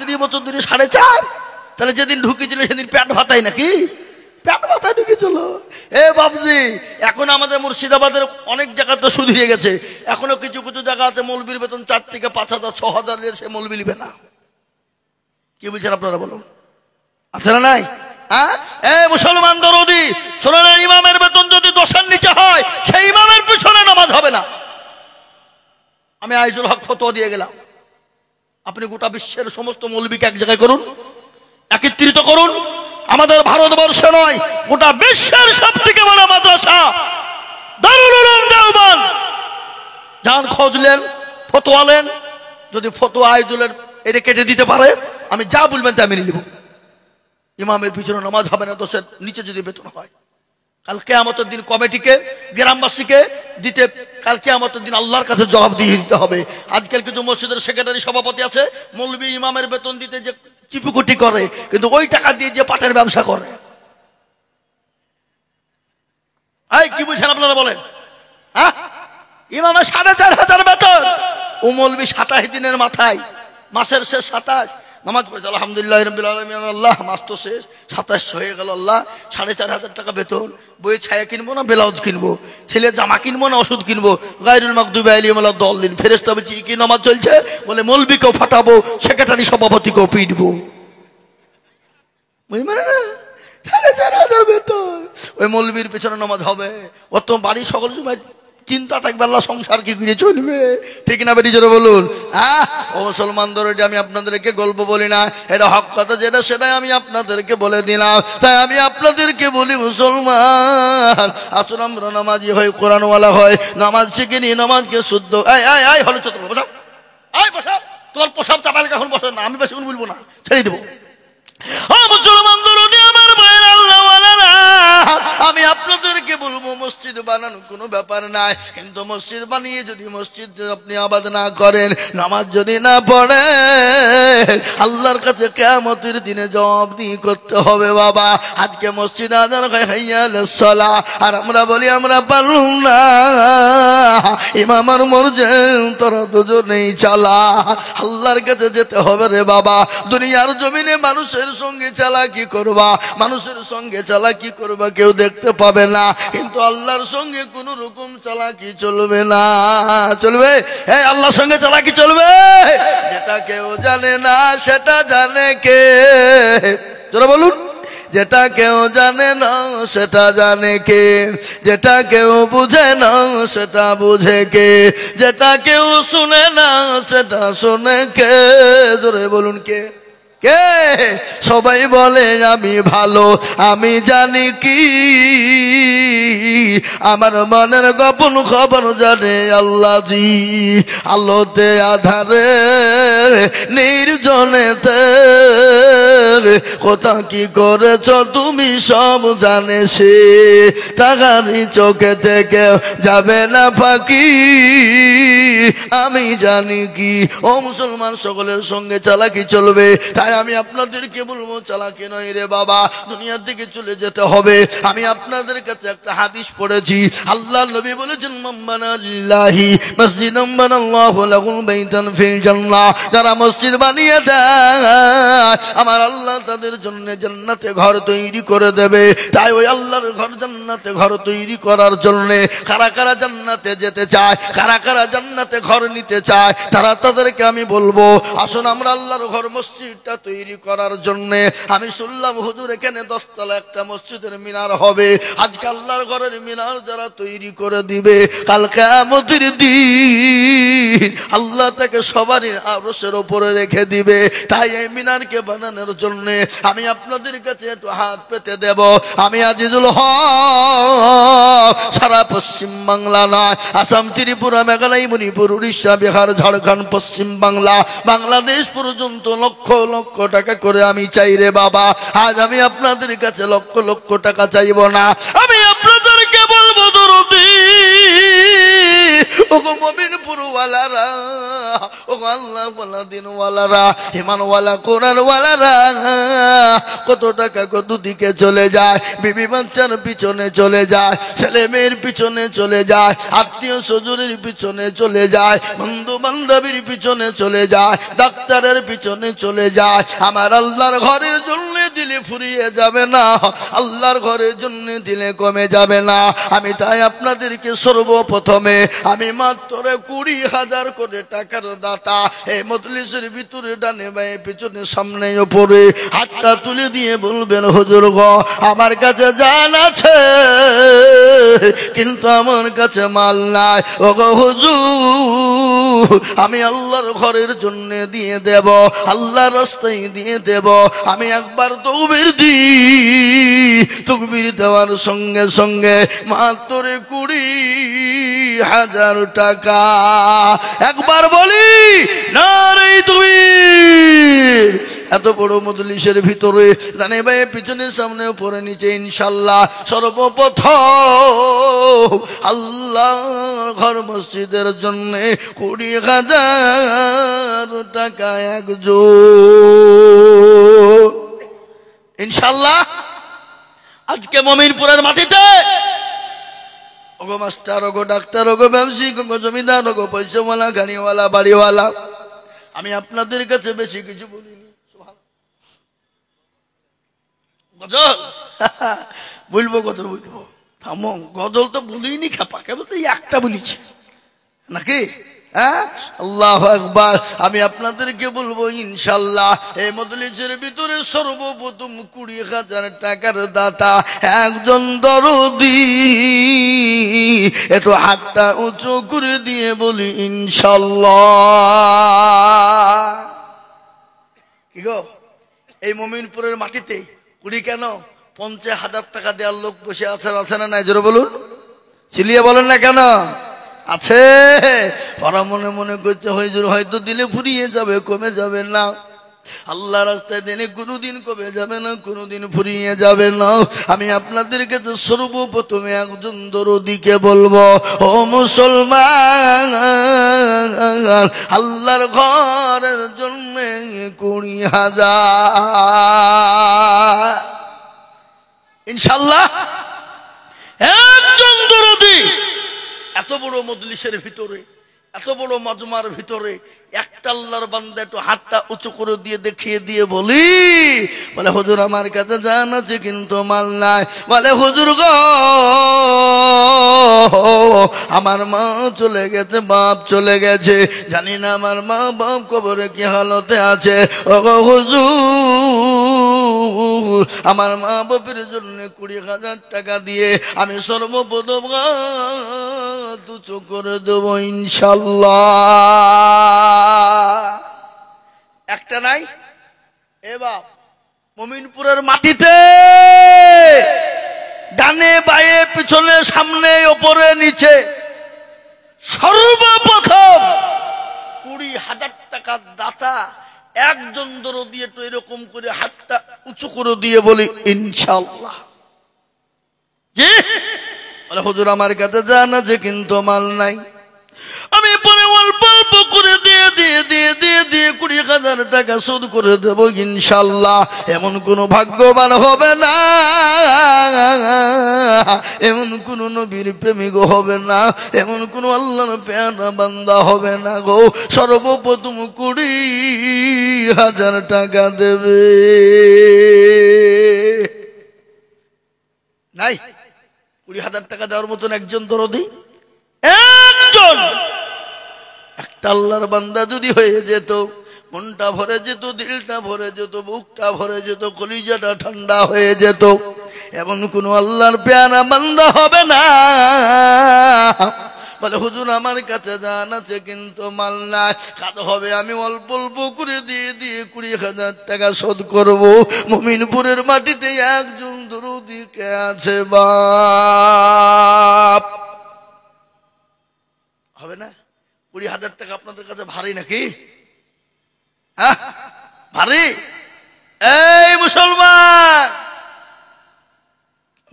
৩ বছর ধরে 4.5, তাহলে যেদিন ঢুকেছিল সেদিন পেট ভাতাই নাকি? পেট ভাতায় ঢুকেছিল। এ বাবজি, এখন আমাদের মুর্শিদাবাদের অনেক জায়গাতে সুধরিয়ে গেছে। এখনো কিছু কিছু জায়গা আছে মৌলবীর বেতন 4 থেকে 5,000 6,000 সে মৌলবী নিবে না। কি বলছেন আপনারা বলুন, আছে না নাই? হ্যাঁ, এ মুসলমান দরদি শোনেন, ইমামের বেতন যদি 10-এর নিচে হয় সেই ইমামের পিছনে নামাজ হবে না। আমি আইজুল হক ফতোয়া দিয়ে গেলাম, আপনি গোটা বিশ্বের সমস্ত মৌলবীকে এক জায়গায় করুন, একত্রিত করুন। আমাদের ভারতবর্ষে নয়, গোটা বিশ্বের সবথেকে বড় মাদ্রাসা দারুল উলুম দেওবন্দ। যান খোঁজলেন, ফতোয়া নেন। যদি ফতোয়া আইজুলের এটা কেটে দিতে পারে, আমি যা বলবেন তা মেনে নিব। ইমামের পিছনে নামাজ হবে না 10-এর নিচে যদি বেতন হয়। কাল কিয়ামতের দিন কমিটিকে, গ্রামবাসীকে দিতে, কাল কিয়ামতের দিন আল্লাহর কাছে জবাব দিয়ে দিতে হবে। আজকাল কিন্তু মসজিদের সেক্রেটারি সভাপতি আছে, মৌলবী ইমামের বেতন দিতে যে চিপুকুটি করে, কিন্তু ওই টাকা দিয়ে যে পাটের ব্যবসা করে। এই কি বুঝেন আপনারা বলেন? হ্যাঁ, ইমামের 4,500 বেতন, ও মৌলবী 27 দিনের মাথায়, মাসের শেষ 27 নামাজ পড়েছে আলহামদুলিল্লাহ রাব্বিল আলামিন, আল্লাহ মাস তো শেষ, 27 হয়ে গেল, আল্লাহ 4,500 টাকা বেতন। বইয়ে ছায়া কিনবো না ব্লাউজ কিনবো, ছেলের জামা কিনবো না ওষুধ কিনবো? গায়রুল মাগদুবি আলাইহিম ওয়ালাদ-দাল্লিন। ফেরেশতা বলছে কি নামাজ চলছে? বলে মৌলবীকেও ফাটাবো, সেক্রেটারি সভাপতিকেও পিটবো। বুঝলেন না? 4,500 বেতন, ওই মৌলবীর পেছনে নামাজ হবে। ও তো বাড়ির সকল সময় চিন্তা থাকবে আল্লাহ সংসার কি করে চলবে, ঠিক না বেটি? জোরে বলুন। ও মুসলমান দরদি, আমি আপনাদেরকে গল্প বলি না, এটা হক কথা, যেটা সেটাই আমি আপনাদেরকে বলে দিলাম। তাই আমি আপনাদেরকে বলি, মুসলমান আসুন আমরা নামাজি হই, কোরআনওয়ালা হয়, নামাজ শিখে নিয়ে নামাজকে শুদ্ধ। এই হলো চত্বর বসাও, বসাও, তোমার পোশাক চাপালে কখন বসে না, আমি বেশি বলবো না, ছেড়ে দেবো। মুসলমান দরদি আমার ভাইয়ের, আল্লাহওয়ালারা, আমি আপনাদেরকে বলবো, মসজিদ বানানো কোনো ব্যাপার নাই, কিন্তু মসজিদ বানিয়ে যদি মসজিদ আপনি আবাদ না করেন, নামাজ যদি না পড়েন, আল্লাহর কাছে কিয়ামতের দিনে জবাবদিহি করতে হবে। বাবা, আজকে মসজিদ আযান হয় হাইয়া আলাস সালাহ, আর আমরা বলি আমরা পারলাম না, ইমাম আর মুয়াজ্জিন তোরা দুজনেই চালা। আল্লাহর কাছে যেতে হবে রে বাবা। দুনিয়ার জমিনে মানুষের সঙ্গে চালাকি করবা, মানুষের সঙ্গে চালাকি করবা, কেউ দেখতে পাবে না, কিন্তু আল্লাহর সঙ্গে কোন রকম চালাকি চলবে না। চলবে? হ্যাঁ, আল্লাহর সঙ্গে চালাকি চলবে। যেটা কেউ জানে না সেটা জানে কে? যারা বলুন, যেটা কেউ জানে না সেটা জানে কে? যেটা কেউ বুঝে না সেটা বুঝে কে? যেটা কেউ শুনে না সেটা শুনে কে? জোরে বলুন, কে? কে? সবাই বলে আমি ভালো, আমি জানি কি, আমার মনের গোপন খবর জানে আল্লাহ জি। আলোতে আধারে নির্জনেতে কোথা কি করেছ তুমি সব জানে সে, তাগারি চোখে থেকে যাবে না ফাঁকি, আমি জানি কি। ও মুসলমান, সকলের সঙ্গে চালাকি চলবে। তাই আমি আপনাদেরকে বলবো, চালাকি নয় রে বাবা, দুনিয়ার দিকে চলে যেতে হবে। আমি আপনাদের কাছে একটা হাদিস পড়েছি, আল্লাহ নবী বলেছেন, মাম্মানা লিল্লাহি মসজিদান বানাল্লাহু লাহু বাইতান ফিল জান্নাহ, যারা মসজিদ বানিয়ে দেয় আমার আল্লাহ তাদের জন্য জান্নাতে ঘর তৈরি করে দেবে। তাই ওই আল্লাহর ঘর, জান্নাতে ঘর তৈরি করার জন্য কারা কারা জান্নাতে যেতে চায়, কারা কারা জান্নাতে ঘর নিতে চায়, তারা তাদেরকে আমি বলবো, আসুন আমরা আল্লাহর ঘর মসজিদটা তৈরি করার জন্য। আমি শুনলাম হুজুর এখানে 10 তলা একটা মসজিদের মিনার হবে। আজকে আল্লাহর ঘরের মিনার যারা তৈরি করে দিবে, কাল কিয়ামতের দিন আল্লাহ তাকে সবারই আরশের উপরে রেখে দিবে। তাই এই মিনারকে বানানোর জন্য আমি আপনাদের কাছে একটু হাত পেতে দেব। আমি আজিজুল হক সারা পশ্চিম বাংলা নয়, আসাম, ত্রিপুরা, মেঘালয়, মণিপুর, উড়িষ্যা, বিহার, ঝাড়খণ্ড, পশ্চিম বাংলা, বাংলাদেশ পর্যন্ত লক্ষ লক্ষ টাকা করে আমি চাই রে বাবা। আজ আমি আপনাদের কাছে লক্ষ লক্ষ টাকা চাইব না, আমি আপনাদেরকে বলবো দরুদ দরদি ওগো মুমিনপুরওয়ালারা, ওগো আল্লাহ ওয়ালা দিনওয়ালারা, ইমানওয়ালা কোরআনওয়ালারা, কত টাকা কত দিকে চলে যায়, বিবি বাচ্চার পিছনে চলে যায়, ছেলে মেয়ের পিছনে চলে যায়, আত্মীয় স্বজনের পিছনে চলে যায়, বন্ধু বান্ধবীর পিছনে চলে যায়, ডাক্তারের পিছনে চলে যায়। আমার আল্লাহর ঘরের জন্য দিলে ফুরিয়ে যাবে না, আল্লাহর ঘরের জন্য দিলে কমে যাবে না। আমি তাই আপনাদেরকে সর্বপ্রথমে আমি মাত্র 20,000 করে টাকার দাতা এই মজলিসের ভিতরে ডানে বায়ে পিছনে সামনে উপরে হাতটা তুলে দিয়ে বলবেন, হুজুর গো আমার কাছে জান আছে কিন্তু আমার কাছে মাল নাই। ওগো হুজুর আমি আল্লাহর ঘরের জন্য দিয়ে দেব, আল্লাহর রাস্তায় দিয়ে দেব। আমি একবার তকবীর দেওয়ার সঙ্গে সঙ্গে মাত্র 20,000 টাকা। একবার বলি নারে তাকবীর। এত বড় মজলিসের ভিতরে ডানে বায়ে পিছনে সামনে উপরে নিচে ইনশাআল্লাহ সর্বপ্রথম আল্লাহর ঘর মসজিদের জন্য 20,000 টাকা একজন ইনশাআল্লাহ আজকে মমিনপুরের মাটিতে। ওগো মাস্টার, ওগো ডাক্তার, ওগো ব্যবসায়িক, ওগো জমিদার, ওগো পয়সাওয়ালা, গাড়িওয়ালা, বাড়িওয়ালা, আমি আপনাদের কাছে বেশি কিছু বলিনি। গজল বলবো, গজল বলবো, থামো। গজল তো বলিনি, খেপা কেবল তো একটা বলেছি নাকি? হ্যাঁ, আল্লাহু আকবার। আমি আপনাদেরকে বলবো ইনশাআল্লাহ এই মজলিসের ভিতরে সর্বপ্রথম 20,000 টাকার দাতা একজন দরদি। একটু হাতটা উঁচু করে দিয়ে বলি ইনশাআল্লাহ। কি গো, এই মুমিনপুরের মাটিতে 20 কেন 50,000 টাকা দেওয়ার লোক বসে আছেন, আছে না নাই? জোরে বলুন, চিলিয়ে বলেন না কেন? আছে। ওরা মনে মনে করছে হুজুর হয়তো দিলে ফুরিয়ে যাবে, কমে যাবে না। আল্লাহ রাস্তায় দিনে কোনোদিন কমে যাবে না, কোনোদিন ফুরিয়ে যাবে না। আমি আপনাদেরকে তো সর্বপ্রথমে একজন দরদিকে বলবো, ও মুসলমান আল্লাহর ঘরের জন্য 20,000 ইনশাআল্লাহ একজন দরদি। এত বড় মজলিসের ভিতরে, এত বড় মাজমার ভিতরে একটা আল্লাহর বান্দা একটু হাতটা উঁচু করে দিয়ে দেখিয়ে দিয়ে বলি, বলে হুজুর আমার কাছে জান আছে কিন্তু মাল নাই। বলে হুজুর গো আমার মা চলে গেছে, বাপ চলে গেছে, জানি না আমার মা বাপ কবরে কি হালতে আছে। ও গো হুজুর আমার মা বাপের জন্য 20,000 টাকা দিয়ে আমি সর্বপ্রথম উঁচু করে দেবো ইনশাআল্লাহ। একটা নাই এবার মুমিনপুরের মাটিতে ডানে বায়ে পিছনে সামনে উপরে নিচে সর্বপ্রথম 20,000 টাকার দাতা একজন দরদি একটু এরকম করে হাতটা উঁচু করে দিয়ে বলি ইনশাআল্লাহ। জি বলে হুজুর আমার কাছে জান আছে কিন্তু মাল নাই। আমি পরে অল্প অল্প করে দিয়ে দিয়ে দিয়ে দিয়ে দিয়ে 20,000 টাকা শোধ করে দেবো ইনশাআল্লাহ। এমন কোনো ভাগ্যবান হবে না, এমন কোন নবীর প্রেমিক হবে না, এমন কোন আল্লাহর পেয়ারা বান্দা হবে না গো, সর্বপ্রথম 20,000 টাকা দেবে। নাই 20,000 টাকা দেওয়ার মতন একজন দরদি, একজন একটা আল্লাহর বান্দা যদি হয়ে যেত, মনটা ভরে যেত, দিলটা ভরে যেত, বুকটা ভরে যেত, কলিজাটা ঠান্ডা হয়ে যেত। এমন কোন আল্লাহর পেয়ারা বান্দা হবে না। বলে হুজুর আমার কাছে জান আছে কিন্তু মাল নাই, কাজ হবে আমি অল্প অল্প করে দিয়ে দিয়ে 20,000 টাকা শোধ করব। মুমিনপুরের মাটিতে একজন দরদি কে আছে বাপ? হবে না? 20,000 টাকা আপনাদের কাছে ভারী নাকি? হ্যাঁ ভারী? এই মুসলমান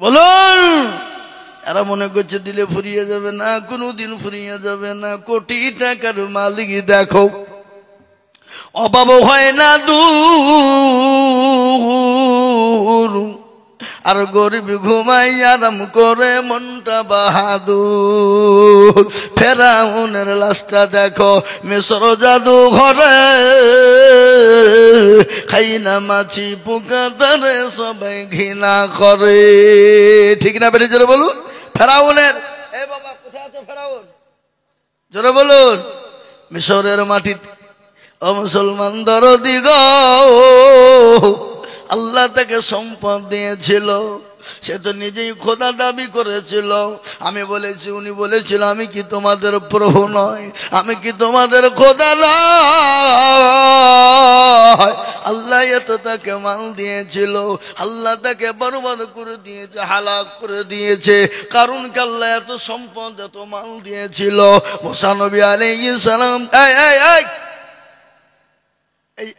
বলুন, এরা মনে করছে দিলে ফুরিয়ে যাবে না, কোনোদিন ফুরিয়ে যাবে না। কোটি টাকার মালিক দেখো, অভাব হয় না দূর, আর গরিব ঘুমাই আরাম করে মনটা বাহাদুর। ফেরাউনের লাশটা দেখো মিশর জাদু ঘরে, খাই না মাছি পোকা তারে সবাই ঘৃণা করে। ঠিক না বেরিয়ে জোরে বলুন। ফেরাউনের, এ বাবা কোথায় আছে ফেরাউন? জোরে বলুন। মিশরের মাটিতে ও মুসলমান দরদি গো, আল্লাহ তাকে সম্পদ দিয়েছিল, সে তো নিজেই খোদা দাবি করেছিল। আমি বলেছি, উনি বলেছিল আমি কি তোমাদের প্রভু নয়, আমি কি তোমাদের খোদা নয়? আল্লাহ এত তাকে মাল দিয়েছিল, আল্লাহ তাকে বরবাদ করে দিয়েছে, হালাক করে দিয়েছে। কারণ কি আল্লাহ এত সম্পদ এত মাল দিয়েছিল। মুসা নবী আলাইহিস সালাম,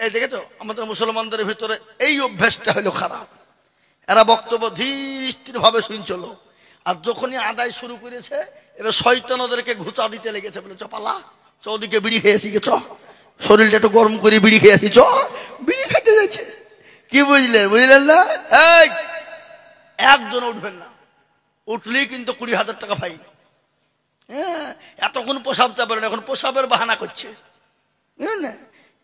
এই দেখেছো আমাদের মুসলমানদের ভিতরে এই অভ্যাসটা হলো খারাপ। এরা বক্তব্য ধীর স্থির ভাবে শুনছিল, আর যখনই আদায় শুরু করেছে এবার শয়তান ওদেরকে ঘুচা দিতে লেগেছে। বলে চ পালা, চ ওদিকে বিড়ি খেয়েছি, চ শরীরটা একটু গরম করে বিড়ি খেয়েছি, চ বিড়ি খাইতে যাচ্ছে। কি বুঝলেন? বুঝলেন না? এই একজন উঠবেন না, উঠলেই কিন্তু 20,000 টাকা ফাইন। হ্যাঁ, এতক্ষণ প্রসাব চাপেন, এখন প্রসাবের বাহানা করছে, বুঝলেন না?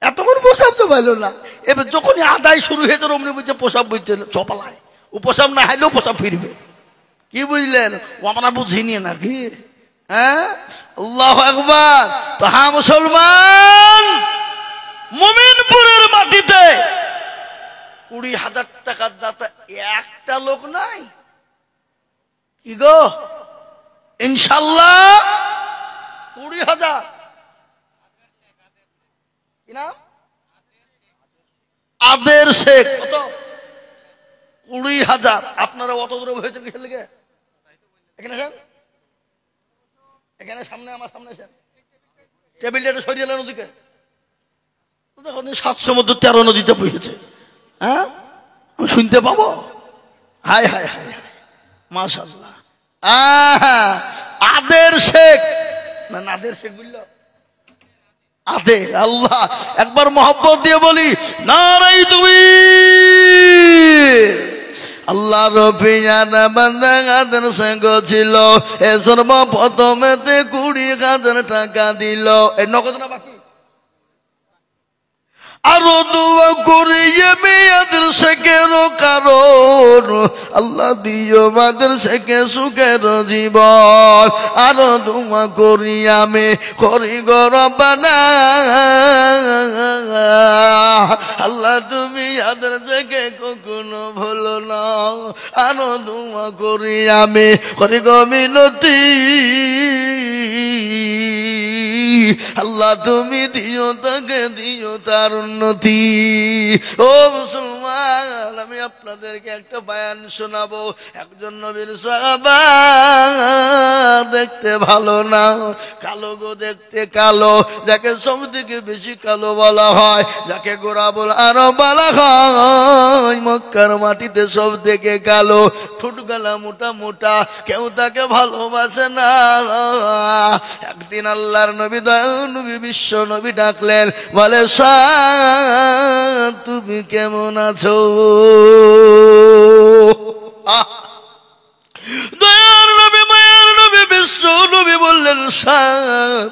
এতক্ষণ প্রসাব তো পাইল না, এবার যখনই আদায় শুরু হয়েছে অমনি বুঝছে প্রসাব বুঝছে চপালায়, ও প্রসাব না হাইলেও প্রসাব ফিরবে। কি বুঝলেন? ও আমরা বুঝিনি নাকি? হ্যাঁ, আল্লাহু আকবার। তো হ্যাঁ মুসলমান, মুমিনপুরের মাটিতে 20,000 টাকার দাতা একটা লোক নাই। কি গো, ইনশাল্লাহ 20,000। কি নাম? আদের শেখ। কত? 20,000। আপনারা অত দূরে হয়েছেন কিসের লেগে? এখানে আসেন, এখানে সামনে, আমার সামনে আসেন, টেবিলটা একটু সরিয়ে এলেন ওদিকে। 700 মধ্যে 13 নদীতে বসেছে। হ্যাঁ, আমি শুনতে পাবো? হায় হায় হায় হায়, মাশাআল্লাহ। আদের শেখ না, নাদের শেখ বুঝলো? আদে আল্লাহ, একবার মহব্বত দিয়ে বলি নারাই তুমি। আল্লাহ রফিয়ানা বান্দা আদের শেখ ছিল, এ সর্বপ্রথমেতে 20,000 টাকা দিল। এই নগদ না বাকি? আরো দোয়া করি মেয়েদের শেখের কারণ, আল্লাহ দিও মাদের শেখে সুখের জীবন। আরো দোয়া করি আমি করি গো রব্বানা, আল্লাহ তুমি আদের শেখে কখনো ভুলো না। আরো দোয়া করি আমি করি গো মিনতি, আল্লাহ তুমি দিও তাকে, দিও তার উন্নতি। ও মুসলমান, আমি আপনাদেরকে একটা বয়ান শোনাবো। একজন নবীর সাহাবা, দেখতে ভালো না, কালো গো, দেখতে কালো, যাকে সব থেকে বেশি কালো বলা হয়, যাকে গোরাবুল আরব বলা হয়। মক্কার মাটিতে সব থেকে কালো, ঠোঁট গালা মোটা মোটা, কেউ তাকে ভালোবাসে না। একদিন আল্লাহর নবী, নবী বিশ্ব নবী ডাকলেন, বলে সাদ তুমি কেমন আছো? দয়ার নবী, মায়ার নবী, বিশ্ব নবী বললেন সাদ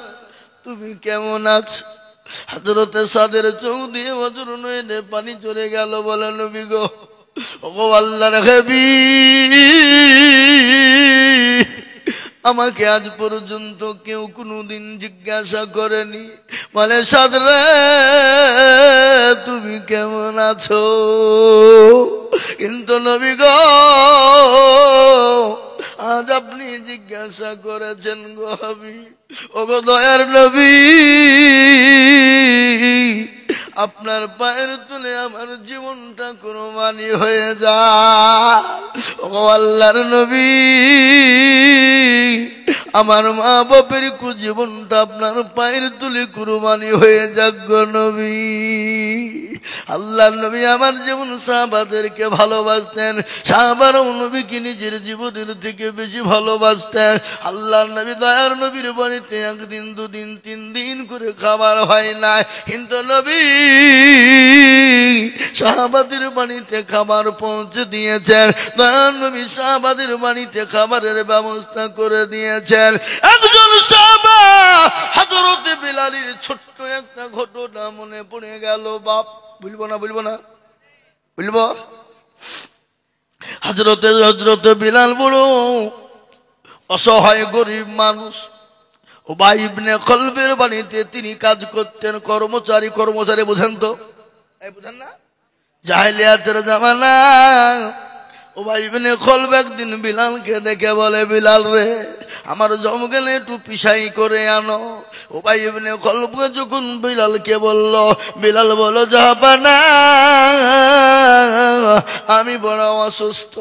তুমি কেমন আছো? হযরতে সাদের চোখ দিয়ে বজর নয়নে পানি চলে গেল। বলে নবী গো, ওগো আল্লাহর হাবিব, আমাকে আজ পর্যন্ত কেউ কোনোদিন জিজ্ঞাসা করেনি, বলে সাদ রে তুমি কেমন আছো? কিন্তু নবী গো, আজ আপনি জিজ্ঞাসা করেছেন গো হাবিব। ওগো দয়ার নবী, আপনার পায়ের তুলে আমার জীবনটা কুরবানি হয়ে যায়। ওগো আল্লাহর নবী, আমার মা বাপের জীবনটা আপনার পায়ের তুলে কুরবানি হয়ে যাক গো নবী। আল্লাহর নবী আমার যেমন সাহাবাদেরকে ভালোবাসতেন, সাহাবারাও নবীকে নিজের জীবনের থেকে বেশি ভালোবাসতেন। আল্লাহর নবী দয়ার নবীর বাড়িতে একদিন দুদিন 3 দিন করে খাবার হয় না, কিন্তু নবী সাহাবাদের বাড়িতে খাবার পৌঁছে দিয়েছেন। দয়ার নবী সাহাবাদের বাড়িতে খাবারের ব্যবস্থা করে দিয়েছেন। একজন সাহাবা হযরত বিলালের ছোট্ট একটা ঘটনা মনে পড়ে গেল। বাপ বলবো না বলবো। হযরত বিলাল বড় অসহায় গরিব মানুষ। উবাই ইবনে খলবের বাড়িতে তিনি কাজ করতেন, কর্মচারী বুঝেন তো? বুঝেন না? জাহেলিয়াতের জামানা। উবাই ইবনে খলব একদিন বিলালকে ডেকে বলে, বিলাল রে, আমার জমগেলে একটু পিসাই করে আনো। উবাই ইবনে খলব যখন বিলালকে বলল, বিলাল বলো, জাহাপানা আমি বড় অসুস্থ,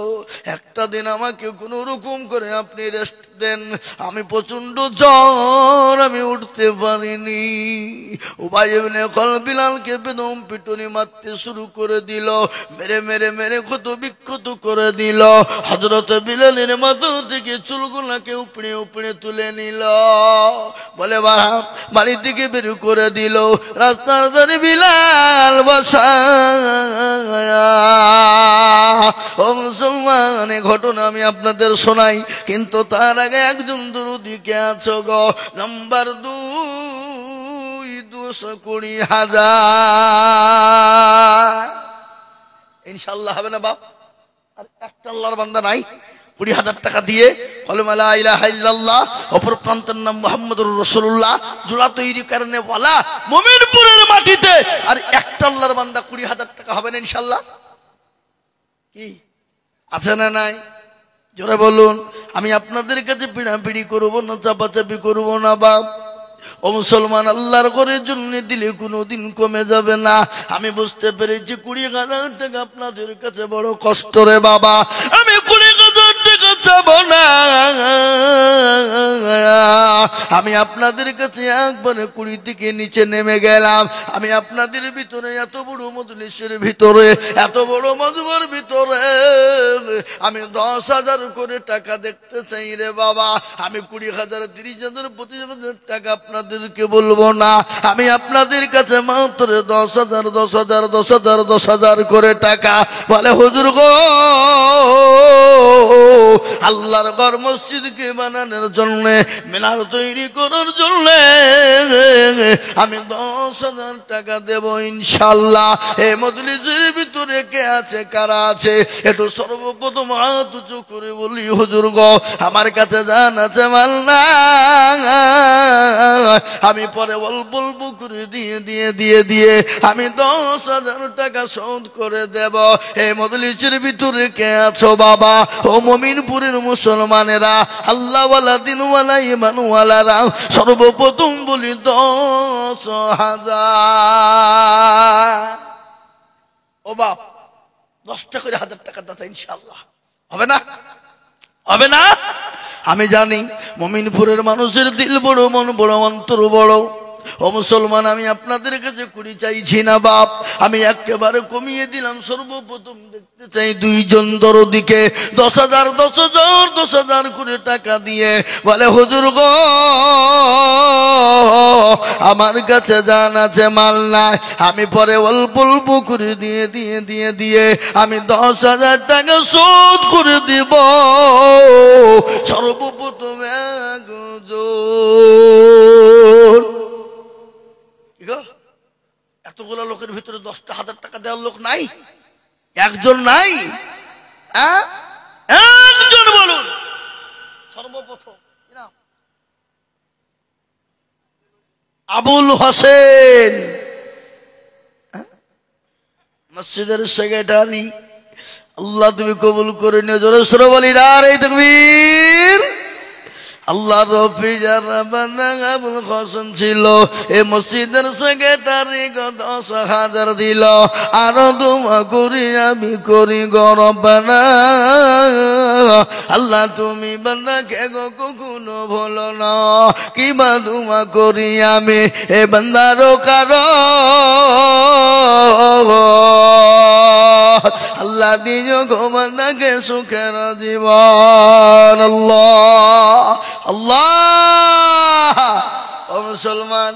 একটা দিন আমাকে কোনো রকম করে আপনি রেস্ট দেন, আমি প্রচন্ড জ্বর, আমি উঠতে পারিনি। উবাই ইবনে খলব বিলালকে বেদম পিটুনি মারতে শুরু করে দিল, মেরে ক্ষত বিক্ষত করে দিল। হযরত বিলালের মাথা থেকে চুলগুলোকে উপড়ে তুলে নিল, বলে বাড়ি থেকে বের করে দিল। রাস্তার ধারে বিলাল বসা। ও মুসলমান, এই ঘটনা আমি আপনাদের শোনাই, কিন্তু তার আগে একজন দরুদিকে আছো গো। নাম্বার 2, 220,000 ইনশাআল্লাহ হবে না বাপ? আর একটা আল্লাহর বান্দা নাই 20,000 টাকা দিয়ে কলেমা লা ইলাহা ইল্লাল্লাহ, অপর প্রান্তের নাম মুহাম্মদুর রাসূলুল্লাহ, জোড়া তৈরি করনে ওয়ালা মুমিনপুরের মাটিতে আর একটা আল্লাহর বান্দা 20,000 টাকা হবে না ইনশাআল্লাহ? কি আছে না নাই? জোরে বলুন। আমি আপনাদের কাছে পিড়াপিড়ি করবো না, চাপাচাপি করবো না বাপ। ও মুসলমান, আল্লাহর ঘরের জন্য দিলে কোনোদিন কমে যাবে না। আমি বুঝতে পেরেছি 20,000 টাকা আপনাদের কাছে বড় কষ্ট রে বাবা। আমি 20,000 টাকা চাবো না, আমি আপনাদের কাছে একবারে 20 থেকে নিচে নেমে গেলাম। আমি আপনাদের ভিতরে এত বড় মজলিসের ভিতরে, এত বড় মজমার ভিতরে আমি 10,000 করে টাকা দেখতে চাই রে বাবা। আমি 20,000, 30,000, 25,000 টাকা আপনাদেরকে বলবো না। আমি আপনাদের কাছে মাত্র 10,000, 10,000, 10,000, 10,000 করে টাকা। বলে হুজুর গো, আল্লাহর ঘর মসজিদকে বানানোর জন্য, মিনার তৈরি করার জন্য আমি 10,000 টাকা দেব ইনশাআল্লাহ। এই মজলিসের ভিতরে কে আছে, কারা আছে, একটু সর্বপ্রথম হাত উঁচু করে বলি, হুজুর গো আমার কাছে জান আছে, মাল না, আমি পরে অল্প অল্প করে দিয়ে আমি 10,000 টাকা শোধ করে দেব। এই মজলিসের ভিতরে কে আছো বাবা? ও মুমিনপুরের মুসলমানেরা, আল্লাহওয়ালা, দিনওয়ালা, ইমানওয়ালারা, সর্বপ্রথম বলি 10,000। ও বাপ, 10টা করে 1,000 টাকা দাতা ইনশাআল্লাহ হবে না? হবে না? আমি জানি মুমিনপুরের মানুষের দিল বড়, মন বড়, অন্তর বড়। ও মুসলমান, আমি আপনাদের কাছে 20 চাইছি না বাপ, আমি একেবারে কমিয়ে দিলাম। সর্বপ্রথম দেখতে চাই 2 জন দরদিকে 10,000, 10,000, 10,000 করে টাকা দিয়ে বলে, হুজুর গো আমার কাছে জান আছে, মাল নাই। আমি পরে অল্প অল্প করে দিয়ে আমি 10,000 টাকা শোধ করে দিব। সর্বপ্রথম এতগুলো লোকের ভিতরে 10,000 টাকা দেওয়ার লোক নাই? একজন নাই? একজন বলুন সর্বপ্রথম। আবুল হোসেন, মসজিদের সেক্রেটারি। আল্লাহ তুমি কবুল করে নিও, জোরে সরে বলি নারে তাকবীর। আল্লাহ রফি যারা বান্দা আবুল হোসেন ছিল, এ মসজিদের সেক্রেটারি 10,000 দিল। আর দোয়া করি আমি করি গো রব্বানা, আল্লাহ তুমি বান্দাকে গো কখনো ভুলো না কি বাদুমা করি আমি এ বান্দারও কারো আল্লাহ দিও গো বান্দাকে সুখের জীবন আল্লাহ আল্লাহ ও মুসলমান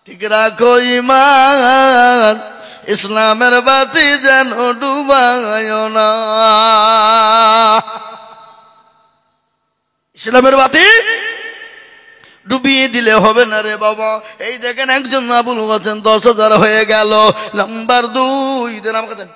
ঠিক রাখো ঈমান ইসলামের বাতি যেন ডুবায় না ইসলামের বাতি ডুবিয়ে দিলে হবে না রে বাবা এই দেখেন একজন আবুল বলছেন 10,000 হয়ে গেল নাম্বার 2 দেন আমাকে দেন